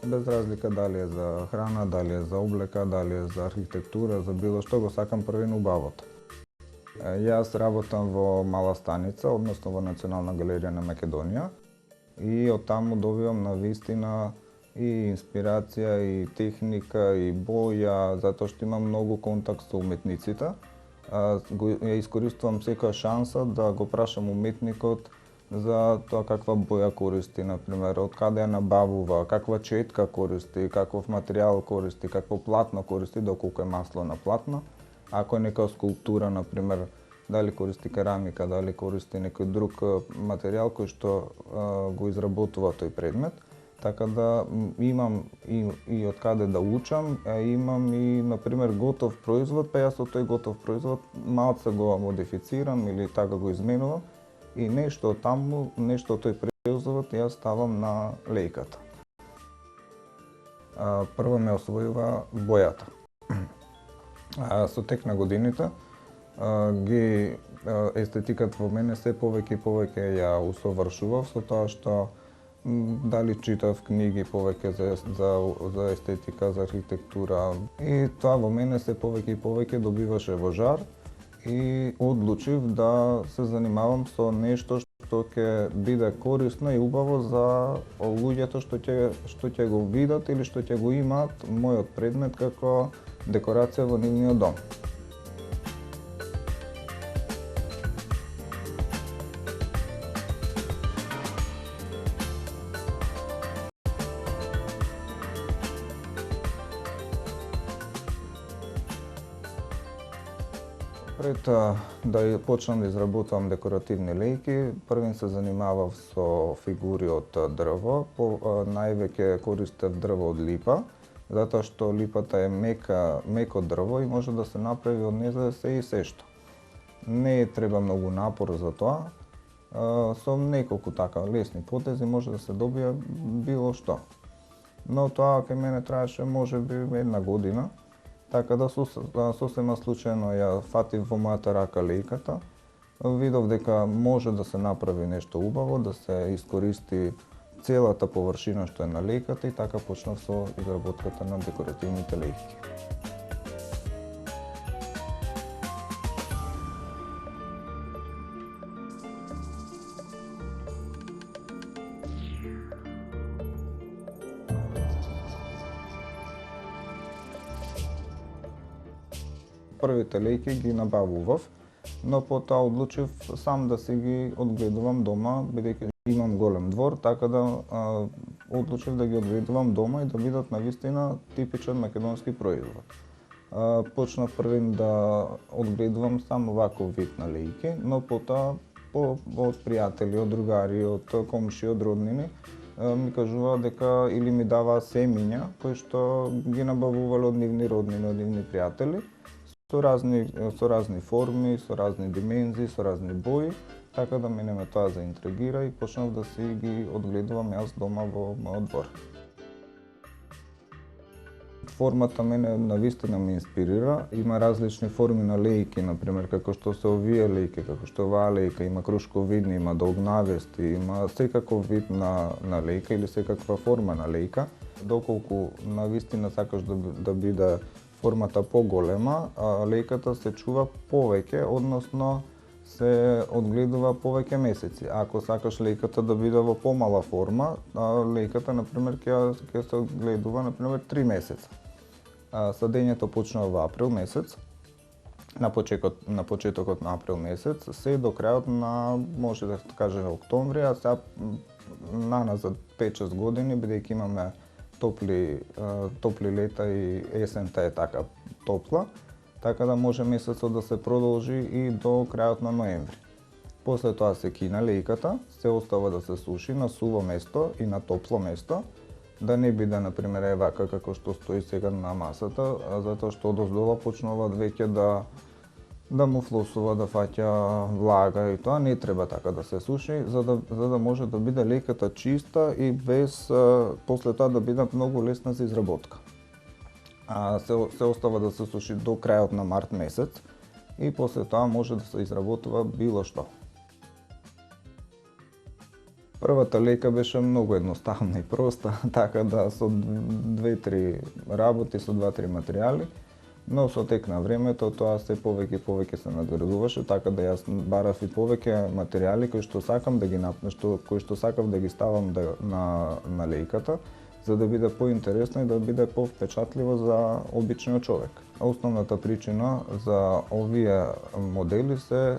Без разлика дали е за храна, дали е за облека, дали е за архитектура, за било што, го сакам првин убавото. Јас работам во Мала Станица, односно во Национална галерија на Македонија, и од таму добивам навистина и инспирација, и техника, и боја, затоа што имам многу контакт со уметниците. Ја искористувам секоја шанса да го прашам уметникот за тоа каква боја користи, например, од каде ја набавува, каква четка користи, каков материјал користи, какво платно користи, доколку е масло на платно. Ако е нека скулптура, например, дали користи керамика, дали користи некој друг материјал кој што го изработува тој предмет. Така да имам и од каде да учам, имам и, например, готов производ, па јас од тој готов производ малце го модифицирам или така го изменувам и нешто од таму, нешто од тој производ јас ставам на лејката. Прво ме освојува бојата. Со тек на годините, естетиката во мене се повеќе и повеќе ја усовршував со тоа што дали читав книги повеќе за естетика, за архитектура, и тоа во мене се повеќе и повеќе добиваше во жар и одлучив да се занимавам со нешто што ќе биде корисно и убаво за луѓето што ќе го видат или што ќе го имаат мојот предмет како декорација во нивниот дом. Пред да почнам да изработувам декоративни лејки, првин се занимавав со фигури од дрво, највеќе користев дрво од липа, затоа што липата е меко дрво и може да се направи од неа се и се што. Не треба многу напор за тоа, со неколку така лесни потези може да се добие било што. Но тоа кај мене траеше можеби 1 година, така да сосема случајно ја фатив во мојата рака лејката, видов дека може да се направи нешто убаво, да се искористи целата површина што е на лејката и така почнав со изработката на декоративните лејки. Првите лејки ги набавував, но потоа одлучив сам да си ги одгледувам дома, бидејќи имам голем двор, така да одлучив да ги одгледувам дома и да бидат навистина типичен македонски производ. Почнав првин да одгледувам само ваков вид на лејки, но потоа од пријатели, од другари, од комши, од роднини ми кажуваа дека или ми даваа семиња кои што ги набавувале од нивни роднини, од нивни пријатели, со разни форми, со разни димензии, со разни бои, така да мене ме тоа заинтригира и почнав да си ги одгледувам јас дома во мојот двор. Формата мене навистина ме инспирира, има различни форми на лејки, например како што се овие лејки, како што оваа лејка, има крушковидни, има долгнавести, има секаков вид на лејка или секаква форма на лејка. Доколку навистина сакаш да биде формата поголема, лејката се чува повеќе, односно се одгледува повеќе месеци. Ако сакаш лејката да биде во помала форма, лејката, например, ќе се одгледува, например, 3 месеца. Садењето почнува во април месец, на почетокот на април месец, се до крајот на, може да кажеме, октомври, а сега наназад 5-6 години, бидејќи имаме топли лета и есента е така топла, така да може месецот да се продолжи и до крајот на ноември. После тоа се кина лејката, се остава да се суши на суво место и на топло место, да не биде, например, вака како што стои сега на масата, затоа што одоздола почнуваат веќе да му флосува, да фаќа влага и тоа не треба така да се суши, за да може да биде лејката чиста и без после тоа да биде многу лесна за изработка. Се остава да се суши до крајот на март месец и после тоа може да се изработува било што. Првата лејка беше многу едноставна и проста, така да со 2-3 работи, со 2-3 материјали, но со тек на времето тоа се повеќе и повеќе се надградуваше, така да јас барав и повеќе материјали кои што сакам да ги кои што сакав да ги ставам на лејката, за да биде поинтересно и да биде повпечатливо за обичниот човек. Основната причина за овие модели се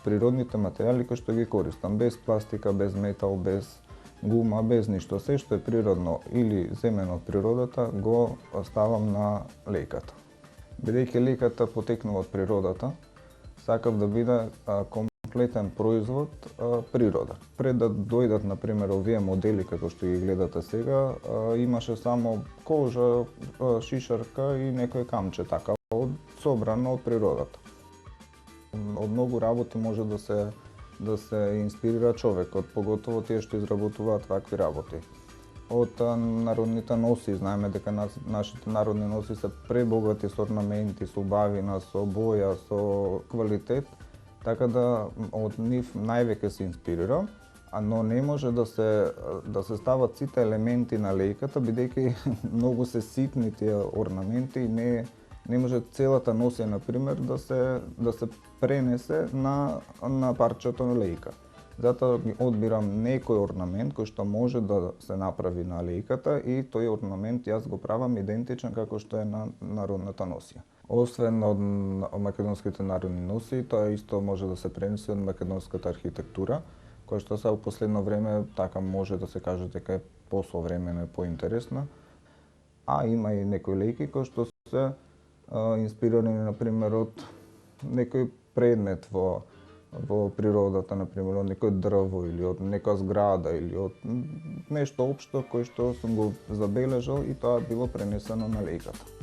природните материјали кои што ги користам, без пластика, без метал, без гума, без ништо. Се што е природно или земено од природата го ставам на лејката. Бидејќи лејката потекнува од природата, сакав да биде комплетен производ природа. Пред да дојдат, например, овие модели како што ги гледате сега, имаше само кожа, шишарка и некој камче така, собрано од природата. Од многу работи може да се инспирира човекот, поготово тие што изработуваат вакви работи. Од народните носи, знаеме дека нашите народни носи се пребогати со орнаменти, со убавина, со боја, со квалитет, така да од нив највеќе се инспирирам, но не може да се стават сите елементи на лејката, бидејќи многу се ситни тие орнаменти и не може целата носија, например, да се пренесе на парчето на лејка. Затоа одбирам некој орнамент кој што може да се направи на лејката и тој орнамент јас го правам идентичен како што е на народната носија. Освен од македонските народни носии, тоа исто може да се пренесе од македонската архитектура, која што се во последно време така може да се каже дека е посовремена и поинтересна. А има и некои лејки кои што се инспирирани, например, од некој предмет во природата, например, од некој дрво или од некоја зграда или од нешто општо кој што сум го забележал и тоа било пренесено на лејката.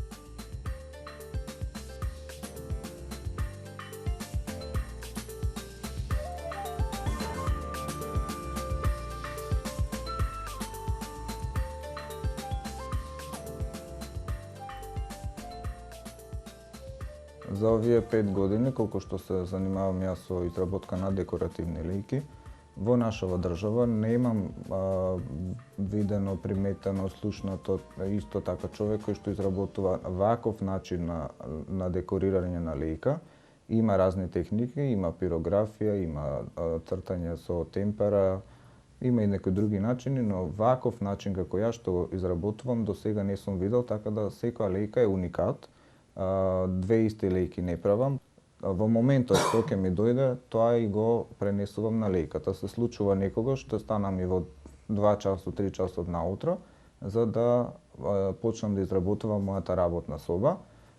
За овие 5 години, колку што се занимавам јас со изработка на декоративни лејки, во нашава држава немам видено, приметено, слушнато исто така човек кој што изработува ваков начин на декорирање на лејка. Има разни техники, има пирографија, има цртање со темпера, има и некои други начини, но ваков начин како јас што го изработувам до сега не сум видел, така да секоја лејка е уникат. Две исти лејки не правам. Во моментот што ќе ми дојде, тоа и го пренесувам на лејката. Се случува некогаш, што станам и во 2 часот, 3 часот наутро, за да почнам да изработувам мојата работна соба.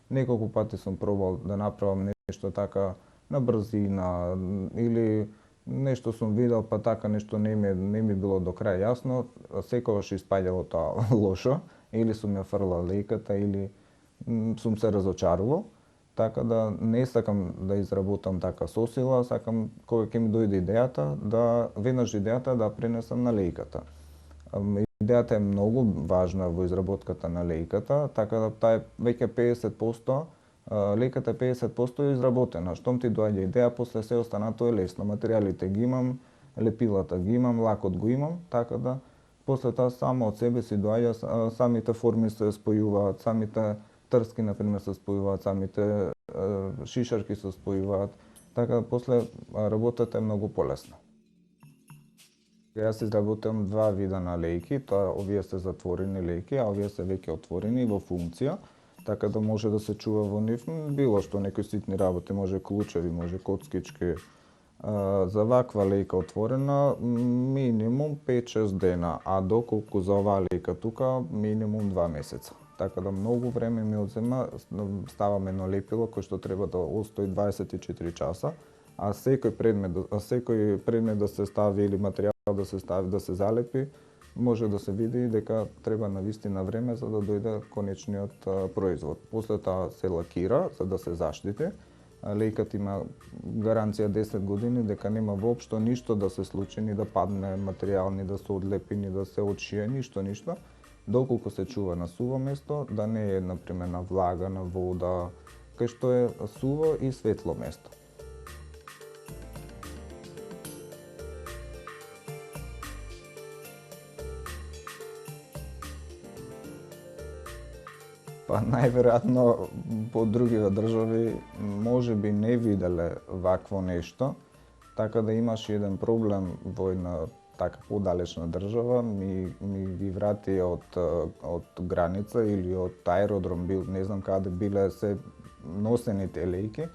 Неколку пати сум пробал да направам нешто така на брзина или нешто сум видел па така нешто не ми било до крај јасно, секогаш испаѓало тоа лошо, или сум ја фрлал лејката или сум се разочарувал, така да не сакам да изработам така со сила, сакам кога ќе ми дојде идејата, веднаш идејата да пренесам на лејката. Идејата е многу важна во изработката на лејката, така да таа е веќе 50%, лејката е 50% изработена. Штом ти доаѓа идеја, после се останато е лесно. Материјалите ги имам, лепилата ги имам, лакот го имам, така да после тоа само од себе си доаѓа, самите форми се спојуваат, самите трски, например, се спојуваат, самите шишарки се спојуваат, така да после работата е многу полесна. Јас изработувам 2 вида на лејки, овие се затворени лејки, а овие се веќе отворени во функција, така да може да се чува во нив било што, некои ситни работи, може клучеви, може коцкички. За ваква лејка отворена минимум 5-6 дена, а доколку за оваа лејка тука минимум 2 месеца. Така да многу време ми одзема, ставам едно лепило кој што треба да остои 24 часа, а секој предмет да се стави или материјал да се стави, да се залепи, може да се види дека треба навистина време за да дојде конечниот производ. После тоа се лакира за да се заштити. Лејката има гаранција 10 години дека нема воопшто ништо да се случи, ни да падне материјал, ни да се одлепи, ни да се отшие, ништо. Доколку се чува на суво место, да не е, например, на влага, на вода, кај што е суво и светло место. Па најверојатно по другиве држави може би не виделе вакво нешто, така да имаш еден проблем во една така подалечна држава, ми ги врати од граница или од аеродром, не знам каде биле се носени тие лејки.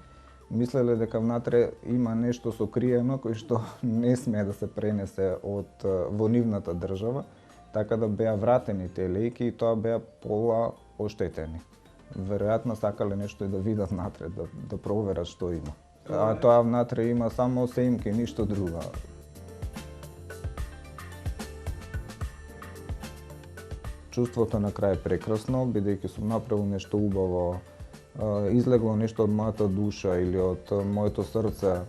Мислеле дека внатре има нешто сокриено кој што не смее да се пренесе во нивната држава, така да беа вратени тие лејки и тоа беа пола оштетени. Веројатно сакале нешто и да видат внатре, да проверат што има. А тоа внатре има само сеимки, ништо друго. Чувството на крај е прекрасно, бидејќи сум направил нешто убаво, излегло нешто од мојата душа или од моето срце,